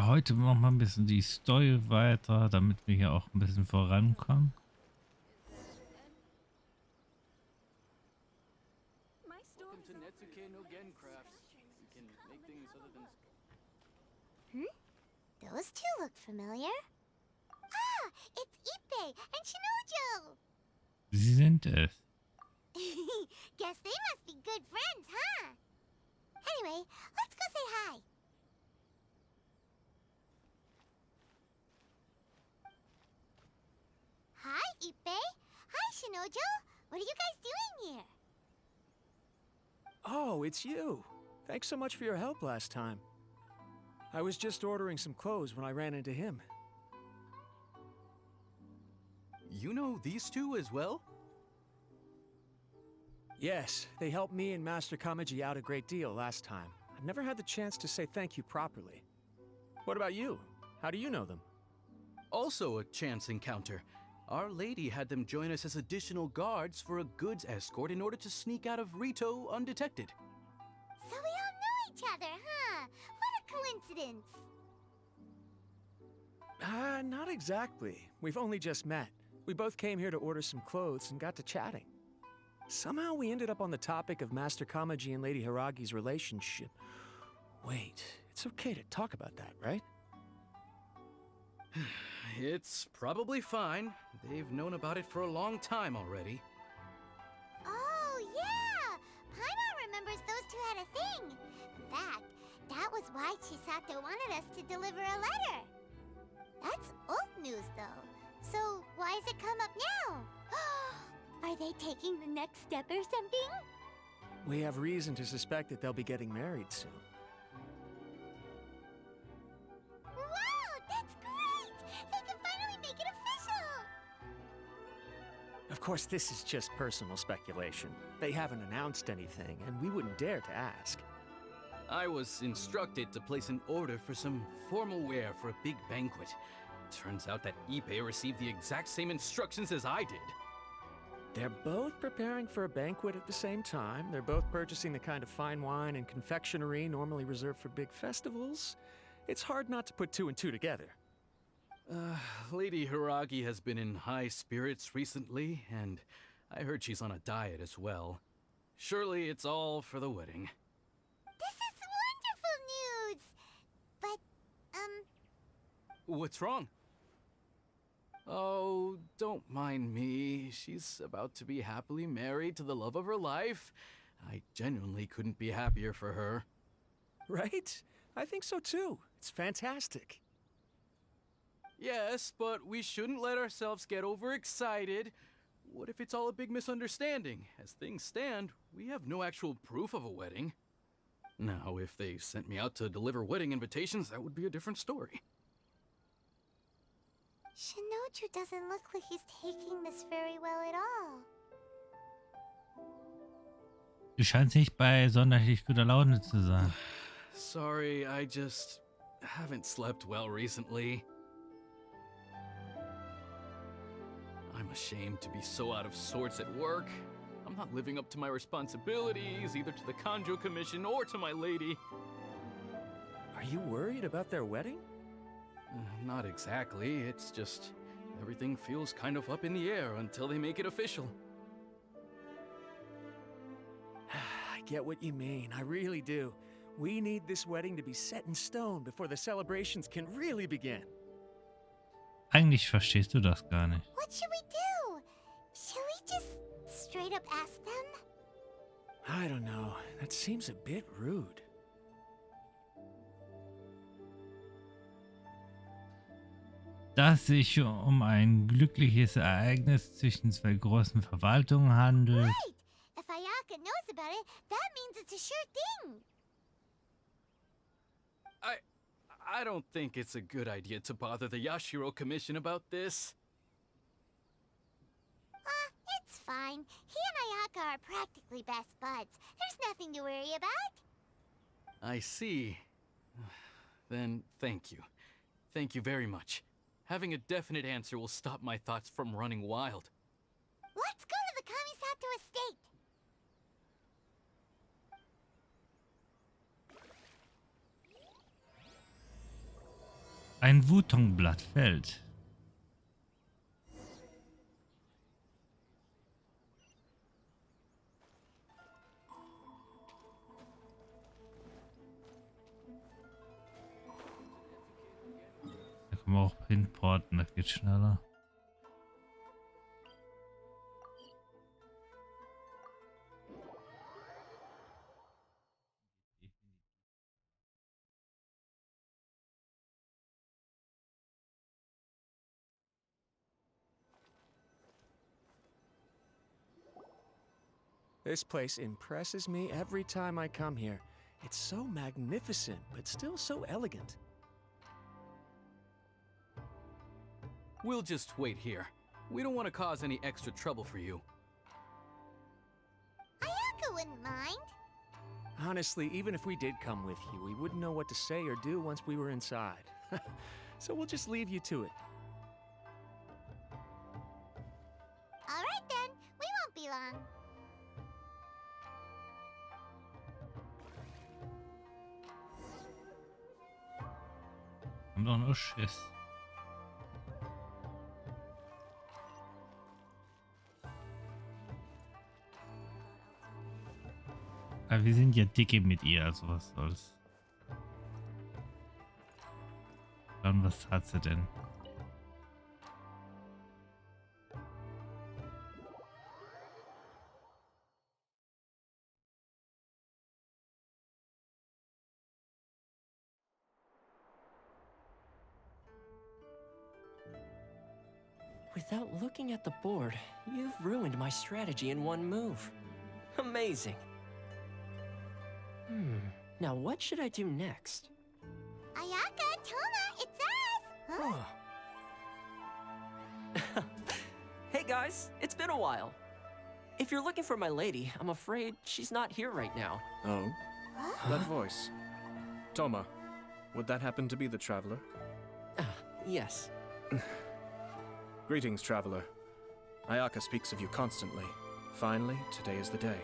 Ja, heute machen wir ein bisschen die Story weiter, damit wir hier auch ein bisschen vorankommen. Those two look familiar. Ah, it's Ipe and Shinojo. Sie sind es. Guess they must be good friends, huh? Anyway, let's go say hi. Hi, Ipe. Hi, Shinojo. What are you guys doing here? Oh, it's you. Thanks so much for your help last time. I was just ordering some clothes when I ran into him. You know these two as well? Yes, they helped me and Master Kamaji out a great deal last time. I've never had the chance to say thank you properly. What about you? How do you know them? Also a chance encounter. Our lady had them join us as additional guards for a goods escort in order to sneak out of Rito undetected. So we all know each other, huh? What a coincidence. Not exactly. We've only just met. We both came here to order some clothes and got to chatting. Somehow we ended up on the topic of Master Kamaji and Lady Hiragi's relationship. Wait, it's okay to talk about that, right? It's probably fine. They've known about it for a long time already. Oh, yeah! Paimon remembers those two had a thing. In fact, that was why Chisato wanted us to deliver a letter. That's old news, though. So why has it come up now? Are they taking the next step or something? We have reason to suspect that they'll be getting married soon. Wow, that's great! They can finally make it official! Of course, this is just personal speculation. They haven't announced anything, and we wouldn't dare to ask. I was instructed to place an order for some formal wear for a big banquet. Turns out that Ipe received the exact same instructions as I did. They're both preparing for a banquet at the same time. They're both purchasing the kind of fine wine and confectionery normally reserved for big festivals. It's hard not to put two and two together. Lady Hiragi has been in high spirits recently, and I heard she's on a diet as well. Surely it's all for the wedding. This is wonderful news! But, What's wrong? Oh, don't mind me. She's about to be happily married to the love of her life. I genuinely couldn't be happier for her. Right? I think so too. It's fantastic. Yes, but we shouldn't let ourselves get overexcited. What if it's all a big misunderstanding? As things stand, we have no actual proof of a wedding. Now, if they sent me out to deliver wedding invitations, that would be a different story. Shinoju doesn't look like he's taking this very well at all. Du scheinst nicht bei sonderlich guter Laune zu sein. Sorry, I just haven't slept well recently. I'm ashamed to be so out of sorts at work. I'm not living up to my responsibilities, either to the Kanjo Commission or to my lady. Are you worried about their wedding? Not exactly, it's just everything feels kind of up in the air until they make it official. I get what you mean, I really do. We need this wedding to be set in stone before the celebrations can really begin. Eigentlich verstehst du das gar nicht. What should we do? Shall we just straight up ask them? I don't know, that seems a bit rude. Da es sich um ein glückliches Ereignis zwischen zwei großen Verwaltungen handelt, Right! If Ayaka knows about it, that means it's a sure thing. I don't think it's a good idea to bother the Yashiro Commission about this. It's fine. He and Ayaka are practically best buds. There's nothing to worry about. I see. Then thank you. Thank you very much. Having a definite answer will stop my thoughts from running wild. Let's go to the Kamisato estate. Ein Wutang-Blatt fällt. Da können wir auch hinporten, das geht schneller. This place impresses me every time I come here. It's so magnificent, but still so elegant. We'll just wait here. We don't want to cause any extra trouble for you. Ayaka wouldn't mind. Honestly, even if we did come with you, we wouldn't know what to say or do once we were inside. So we'll just leave you to it. All right then, we won't be long. Haben doch nur Schiss. Aber wir sind ja dicke mit ihr, also was soll's. Dann was hat sie denn? Without looking at the board, you've ruined my strategy in one move. Amazing. Now what should I do next? Ayaka, Toma, it's us! Huh? Hey guys, it's been a while. If you're looking for my lady, I'm afraid she's not here right now. Oh? That voice. Toma, would that happen to be the traveler? Yes. Greetings, traveler. Ayaka speaks of you constantly. Finally, today is the day.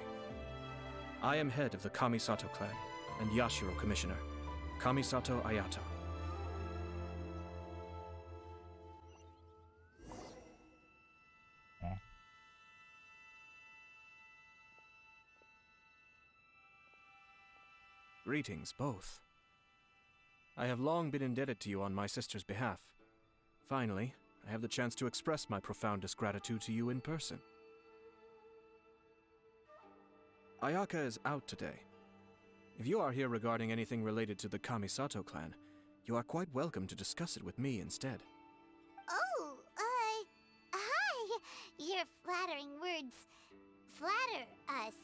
I am head of the Kamisato clan and Yashiro commissioner, Kamisato Ayata. Greetings, both. I have long been indebted to you on my sister's behalf. Finally, I have the chance to express my profoundest gratitude to you in person. Ayaka is out today. If you are here regarding anything related to the Kamisato clan, you are quite welcome to discuss it with me instead. Oh, hi! Your flattering words flatter us.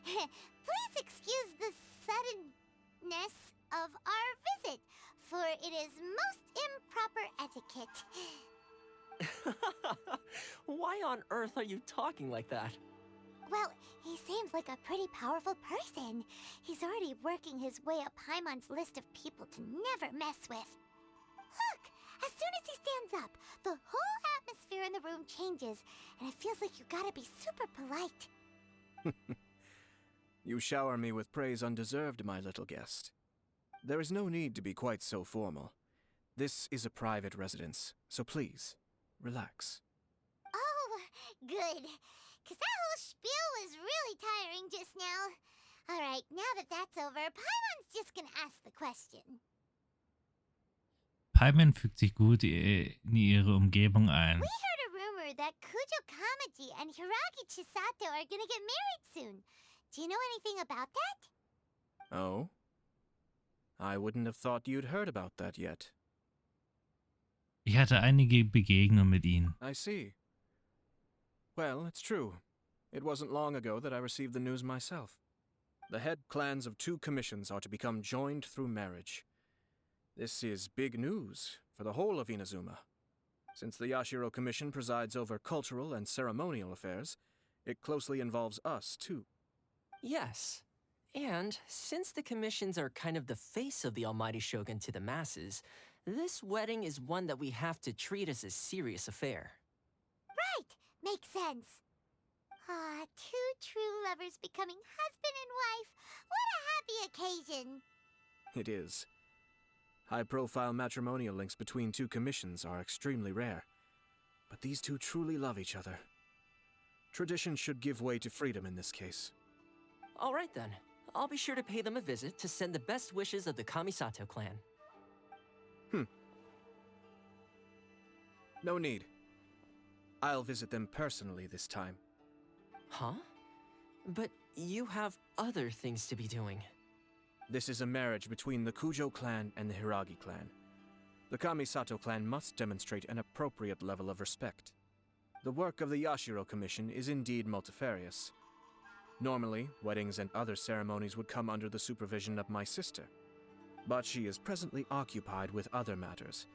Please excuse the suddenness of our visit, for it is most improper etiquette. Why on earth are you talking like that? Well, he seems like a pretty powerful person. He's already working his way up Paimon's list of people to never mess with. Look! As soon as he stands up, the whole atmosphere in the room changes, and it feels like you gotta be super polite. You shower me with praise undeserved, my little guest. There is no need to be quite so formal. This is a private residence, so please, relax. Oh, good. 'Cause that whole spiel was really tiring just now. Alright, now that that's over, Paimon's just gonna ask the question. Paimon fügt sich gut in ihre Umgebung ein. We heard a rumor that Kujo Kamaji and Hiragi Chisato are gonna get married soon. Do you know anything about that? Oh? I wouldn't have thought you'd heard about that yet. Ich hatte einige Begegnungen mit ihnen. I see. Well, it's true. It wasn't long ago that I received the news myself. The head clans of 2 commissions are to become joined through marriage. This is big news for the whole of Inazuma. Since the Yashiro Commission presides over cultural and ceremonial affairs, it closely involves us, too. Yes. And since the commissions are kind of the face of the Almighty Shogun to the masses, this wedding is one that we have to treat as a serious affair. Right, makes sense. Ah, 2 true lovers becoming husband and wife. What a happy occasion. It is. High-profile matrimonial links between two commissions are extremely rare. But these two truly love each other. Tradition should give way to freedom in this case. All right then. I'll be sure to pay them a visit to send the best wishes of the Kamisato clan. No need. I'll visit them personally this time. Huh? But you have other things to be doing. This is a marriage between the Kujo clan and the Hiragi clan. The Kamisato clan must demonstrate an appropriate level of respect. The work of the Yashiro Commission is indeed multifarious. Normally, weddings and other ceremonies would come under the supervision of my sister. But she is presently occupied with other matters,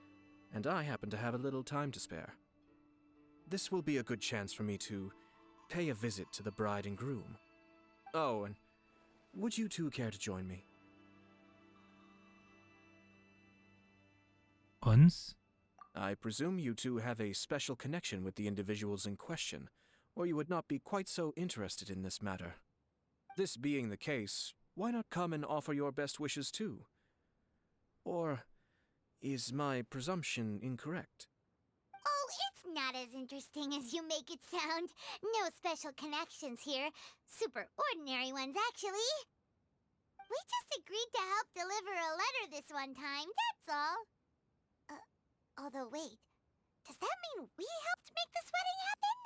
and I happen to have a little time to spare. This will be a good chance for me to pay a visit to the bride and groom. Oh, and would you two care to join me? Uns? I presume you two have a special connection with the individuals in question, or you would not be quite so interested in this matter. This being the case, why not come and offer your best wishes too? Or is my presumption incorrect? Oh, it's not as interesting as you make it sound. No special connections here. Super ordinary ones, actually. We just agreed to help deliver a letter this one time, that's all. Although wait, does that mean we helped make this wedding happen?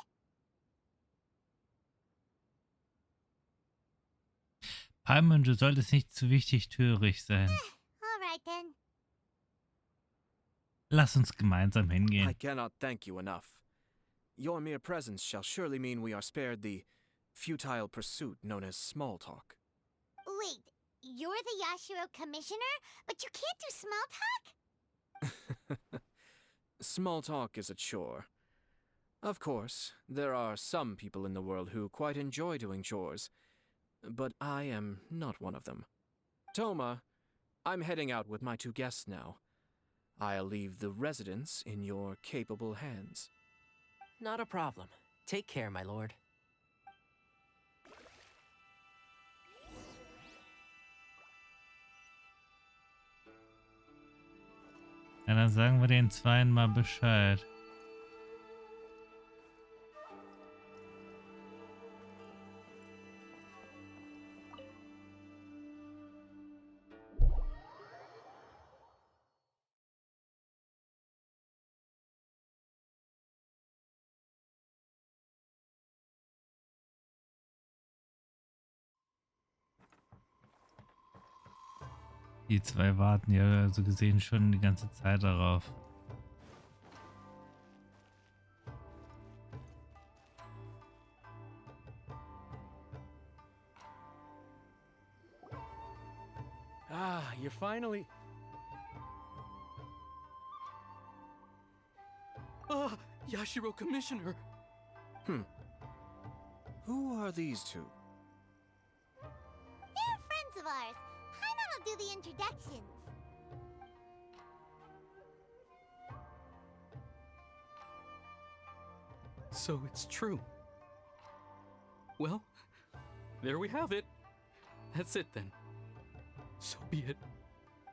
Palmen, du solltest nicht zu wichtig töricht sein. Alright then. Lass uns gemeinsam I hingehen. cannot thank you enough. Your mere presence shall surely mean we are spared the futile pursuit known as small talk. Wait, you're the Yashiro commissioner, but you can't do small talk? Small talk is a chore. Of course, there are some people in the world who quite enjoy doing chores, but I am not one of them. Toma, I'm heading out with my two guests now. I'll leave the residence in your capable hands. Not a problem. Take care, my lord. Ja, dann sagen wir den Zweien mal Bescheid. Die zwei warten ja so gesehen schon die ganze Zeit darauf. Ah, you're finally... Ah, Yashiro Commissioner! Who are these two? They're friends of ours. Paimon will do the introductions. So it's true. Well, there we have it. That's it then. So be it.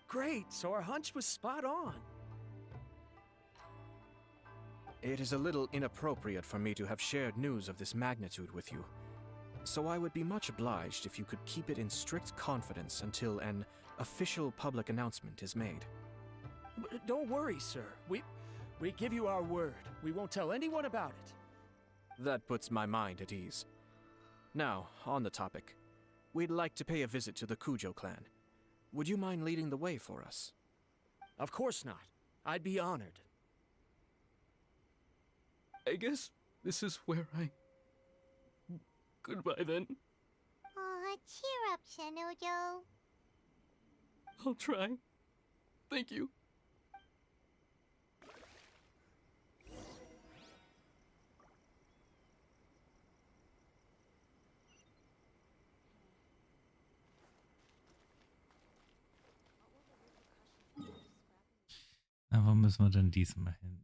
Great, so our hunch was spot on. It is a little inappropriate for me to have shared news of this magnitude with you, so I would be much obliged if you could keep it in strict confidence until an official public announcement is made. Don't worry, sir. We give you our word. We won't tell anyone about it. That puts my mind at ease. Now, on the topic. We'd like to pay a visit to the Kujo clan. Would you mind leading the way for us? Of course not. I'd be honored. I guess this is where I... Goodbye then. Aw, cheer up, Shinojo. I'll try. Thank you. Na, wo müssen wir denn diesmal hin?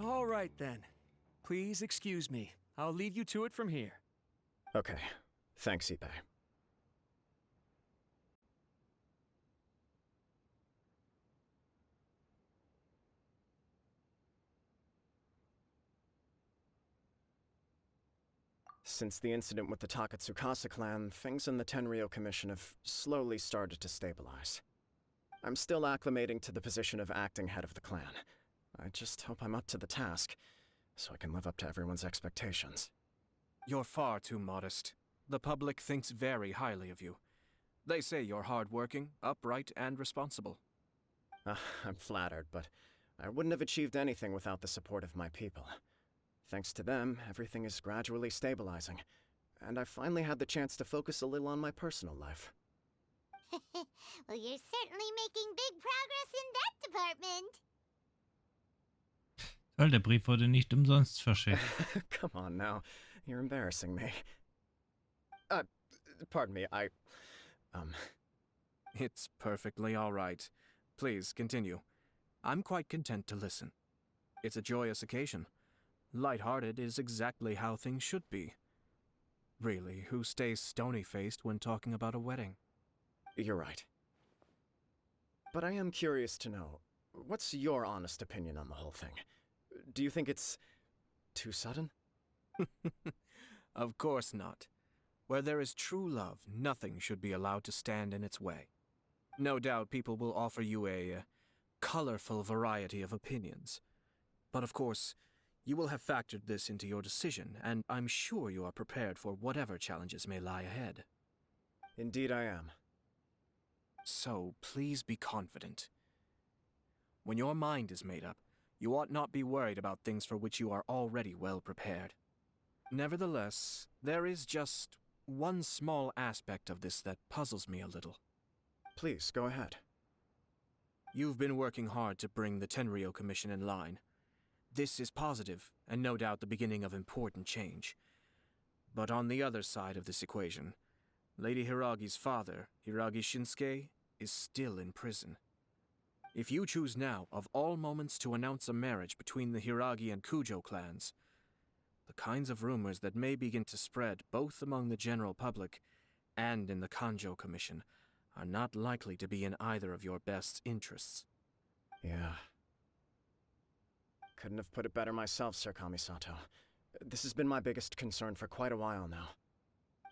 All right then. Please excuse me. I'll leave you to it from here. Okay. Thanks, Ipe. Since the incident with the Takatsukasa clan, things in the Tenryou Commission have slowly started to stabilize. I'm still acclimating to the position of acting head of the clan. I just hope I'm up to the task, so I can live up to everyone's expectations. You're far too modest. The public thinks very highly of you. They say you're hardworking, upright, and responsible. I'm flattered, but I wouldn't have achieved anything without the support of my people. Thanks to them, everything is gradually stabilizing, and I finally had the chance to focus a little on my personal life. Well, you're certainly making big progress in that department. Toll, der Brief wurde nicht umsonst verschickt. Come on now, you're embarrassing me. Pardon me, It's perfectly all right. Please, continue. I'm quite content to listen. It's a joyous occasion. Light-hearted is exactly how things should be. Really, who stays stony-faced when talking about a wedding? You're right. But I am curious to know, what's your honest opinion on the whole thing? Do you think it's too sudden? Of course not. Where there is true love, nothing should be allowed to stand in its way. No doubt people will offer you a colorful variety of opinions. But of course, you will have factored this into your decision, and I'm sure you are prepared for whatever challenges may lie ahead. Indeed I am. So, please be confident. When your mind is made up, you ought not be worried about things for which you are already well prepared. Nevertheless, there is just one small aspect of this that puzzles me a little. Please, go ahead. You've been working hard to bring the Tenryou Commission in line. This is positive, and no doubt the beginning of important change. But on the other side of this equation, Lady Hiragi's father, Hiragi Shinsuke, is still in prison. If you choose now, of all moments, to announce a marriage between the Hiragi and Kujo clans, the kinds of rumors that may begin to spread both among the general public and in the Kanjo Commission are not likely to be in either of your best interests. Yeah. Couldn't have put it better myself, Sir Kamisato. This has been my biggest concern for quite a while now.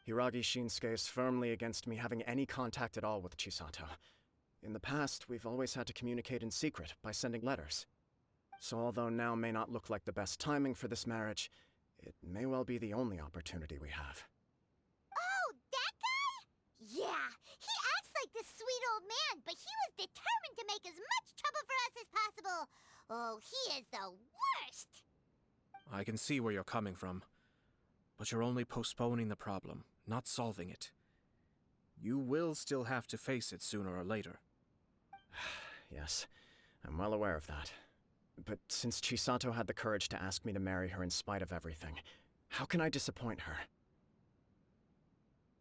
Hiragi Shinsuke is firmly against me having any contact at all with Chisato. In the past, we've always had to communicate in secret by sending letters. So although now may not look like the best timing for this marriage, it may well be the only opportunity we have. Oh, that guy? Yeah, he acts like this sweet old man, but he was determined to make as much trouble for us as possible. Oh, he is the worst! I can see where you're coming from, but you're only postponing the problem, not solving it. You will still have to face it sooner or later. Yes, I'm well aware of that. But since Chisato had the courage to ask me to marry her in spite of everything, how can I disappoint her?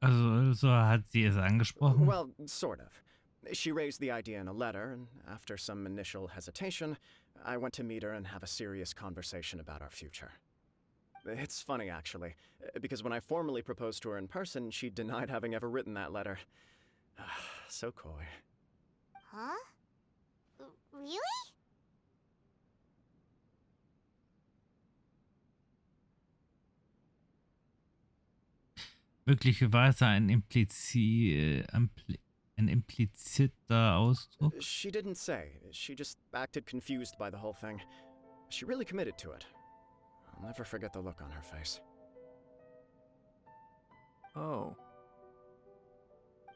Also hat sie es angesprochen? Well, sort of. She raised the idea in a letter, and after some initial hesitation, I went to meet her and have a serious conversation about our future. It's funny, actually, because when I formally proposed to her in person, she denied having ever written that letter. So coy. Huh? Really? Möglicherweise ein impliziter Ausdruck. She didn't say. She just acted confused by the whole thing. She really committed to it. I'll never forget the look on her face. Oh.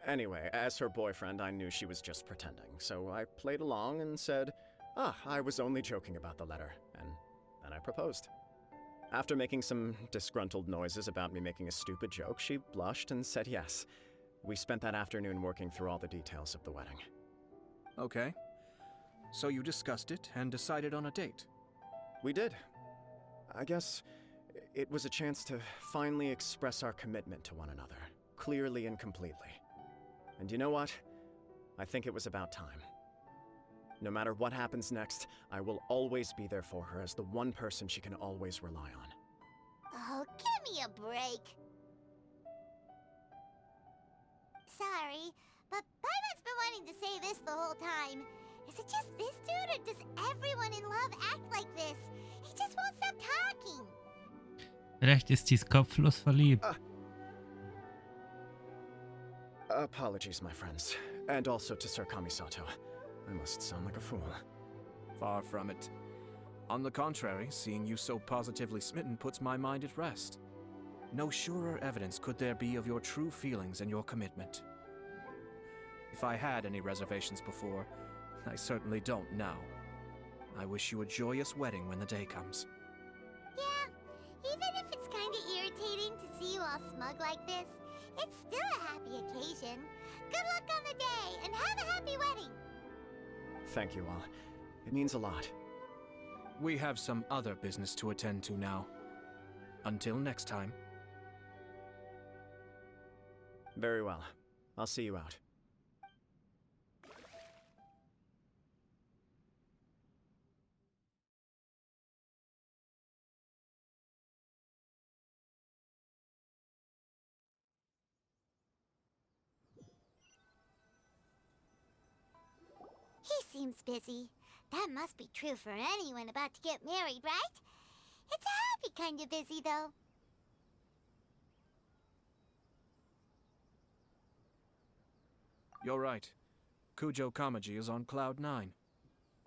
Anyway, as her boyfriend, I knew she was just pretending, so I played along and said, I was only joking about the letter, and then I proposed. After making some disgruntled noises about me making a stupid joke, she blushed and said yes. We spent that afternoon working through all the details of the wedding. Okay. So you discussed it and decided on a date? We did. I guess it was a chance to finally express our commitment to one another, clearly and completely. And you know what? I think it was about time. No matter what happens next, I will always be there for her as the one person she can always rely on. Oh, give me a break. Sorry, but Paimon's been wanting to say this the whole time. Is it just this dude, or does everyone in love act like this? He just won't stop talking. Vielleicht ist dies kopflos verliebt. Apologies, my friends. And also to Sir Kamisato. I must sound like a fool. Far from it. On the contrary, seeing you so positively smitten puts my mind at rest. No surer evidence could there be of your true feelings and your commitment. If I had any reservations before, I certainly don't now. I wish you a joyous wedding when the day comes. Yeah, even if it's kinda irritating to see you all smug like this, it's still a happy occasion. Good luck on the day, and have a happy wedding! Thank you all. It means a lot. We have some other business to attend to now. Until next time. Very well. I'll see you out. He seems busy. That must be true for anyone about to get married, right? It's a happy kind of busy, though. You're right. Kujo Kamaji is on cloud 9.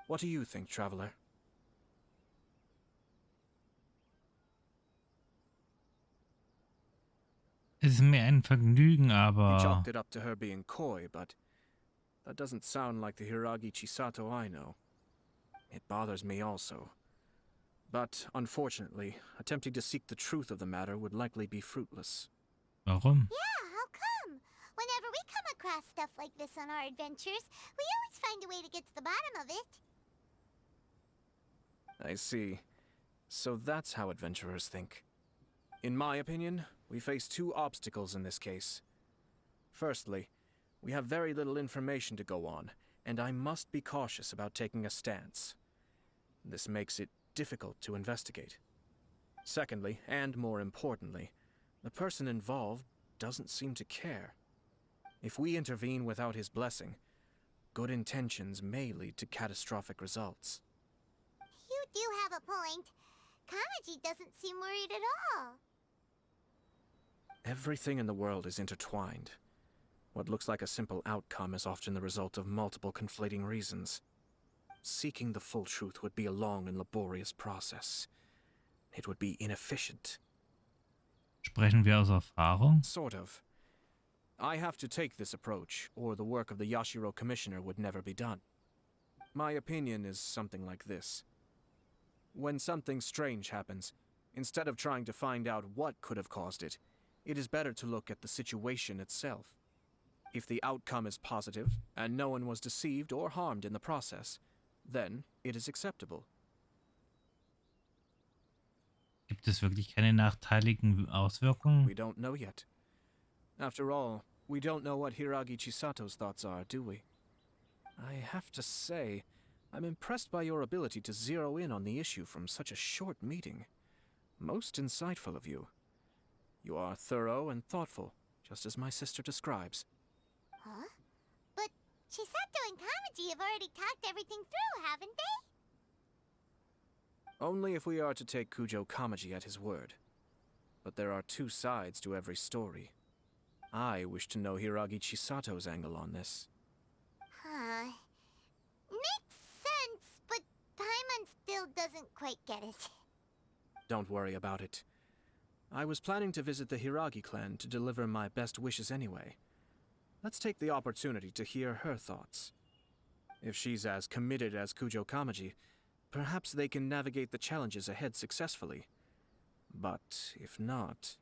What do you think, traveler? Es ist mir ein Vergnügen, You aber chalked it up to her being coy, but that doesn't sound like the Hiragi Chisato I know. It bothers me also. But, unfortunately, attempting to seek the truth of the matter would likely be fruitless. warum? Yeah, how come? Whenever we come across stuff like this on our adventures, we always find a way to get to the bottom of it. I see. So that's how adventurers think. In my opinion, we face two obstacles in this case. Firstly, we have very little information to go on, and I must be cautious about taking a stance. This makes it difficult to investigate. Secondly, and more importantly, the person involved doesn't seem to care. If we intervene without his blessing, good intentions may lead to catastrophic results. You do have a point. Kamaji doesn't seem worried at all. Everything in the world is intertwined. What looks like a simple outcome is often the result of multiple conflating reasons. Seeking the full truth would be a long and laborious process. It would be inefficient. Sprechen wir aus Erfahrung? Sort of. I have to take this approach, or the work of the Yashiro Commissioner would never be done. My opinion is something like this. When something strange happens, instead of trying to find out what could have caused it, it is better to look at the situation itself. If the outcome is positive, and no one was deceived or harmed in the process, then it is acceptable. Gibt es wirklich keine nachteiligen Auswirkungen? We don't know yet. After all, we don't know what Hiragi Chisato's thoughts are, do we? I have to say, I'm impressed by your ability to zero in on the issue from such a short meeting. Most insightful of you. You are thorough and thoughtful, just as my sister describes. Huh? But Chisato and Kamaji have already talked everything through, haven't they? Only if we are to take Kujo Kamaji at his word. But there are two sides to every story. I wish to know Hiragi Chisato's angle on this. Huh. Makes sense, but Paimon still doesn't quite get it. Don't worry about it. I was planning to visit the Hiragi clan to deliver my best wishes anyway. Let's take the opportunity to hear her thoughts. If she's as committed as Kujo Kamaji, perhaps they can navigate the challenges ahead successfully. But if not...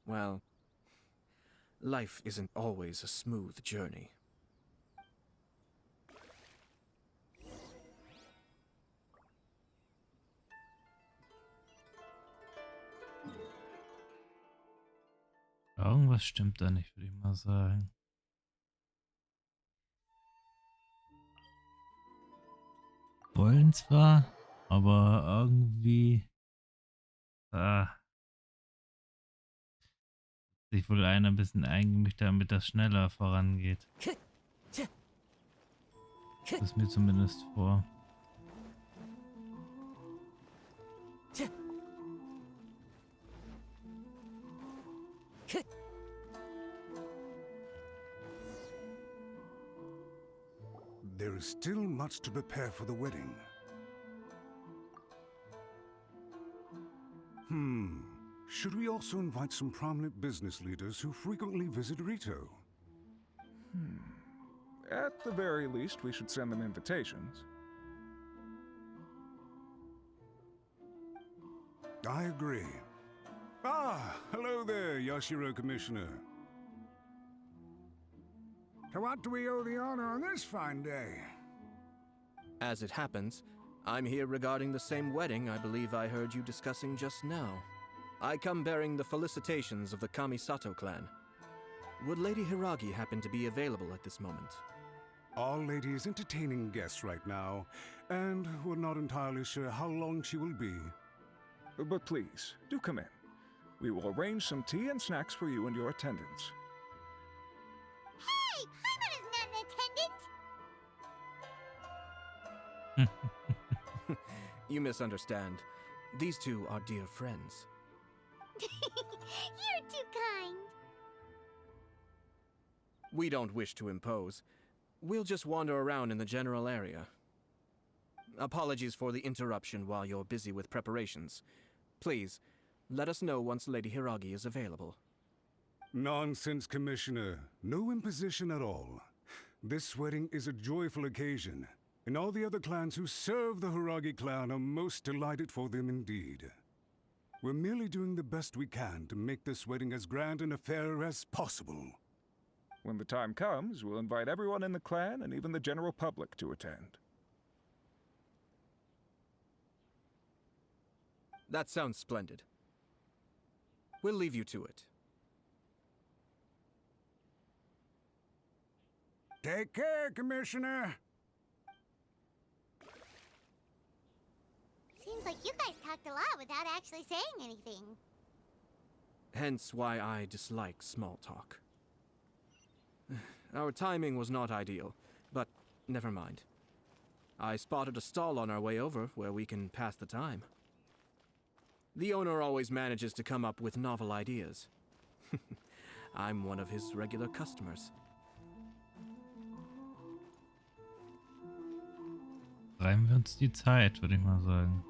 well, life isn't always a smooth journey. Irgendwas stimmt da nicht, würde ich mal sagen. wollen zwar, aber irgendwie sich wohl einer ein bisschen eingemischt, damit das schneller vorangeht. Das ist mir zumindest vor. There is still much to prepare for the wedding. Should we also invite some prominent business leaders who frequently visit Rito? At the very least, we should send them invitations. I agree. Ah, hello there, Yashiro Commissioner. To what do we owe the honor on this fine day? As it happens, I'm here regarding the same wedding I believe I heard you discussing just now. I come bearing the felicitations of the Kamisato clan. Would Lady Hiragi happen to be available at this moment? Our lady is entertaining guests right now, and we're not entirely sure how long she will be. But please, do come in. We will arrange some tea and snacks for you and your attendants. Hey, Paimon is not an attendant! You misunderstand. These two are dear friends. You're too kind. We don't wish to impose. We'll just wander around in the general area. Apologies for the interruption while you're busy with preparations. Please, let us know once Lady Hiragi is available. Nonsense, Commissioner. No imposition at all. This wedding is a joyful occasion, and all the other clans who serve the Hiragi clan are most delighted for them indeed. We're merely doing the best we can to make this wedding as grand an affair as possible. When the time comes, we'll invite everyone in the clan and even the general public to attend. That sounds splendid. We'll leave you to it. Take care, Commissioner. Seems like you guys talked a lot without actually saying anything. Hence why I dislike small talk. Our timing was not ideal, but never mind. I spotted a stall on our way over where we can pass the time. The owner always manages to come up with novel ideas. I'm one of his regular customers. Reimen wir uns die Zeit, würde ich mal sagen.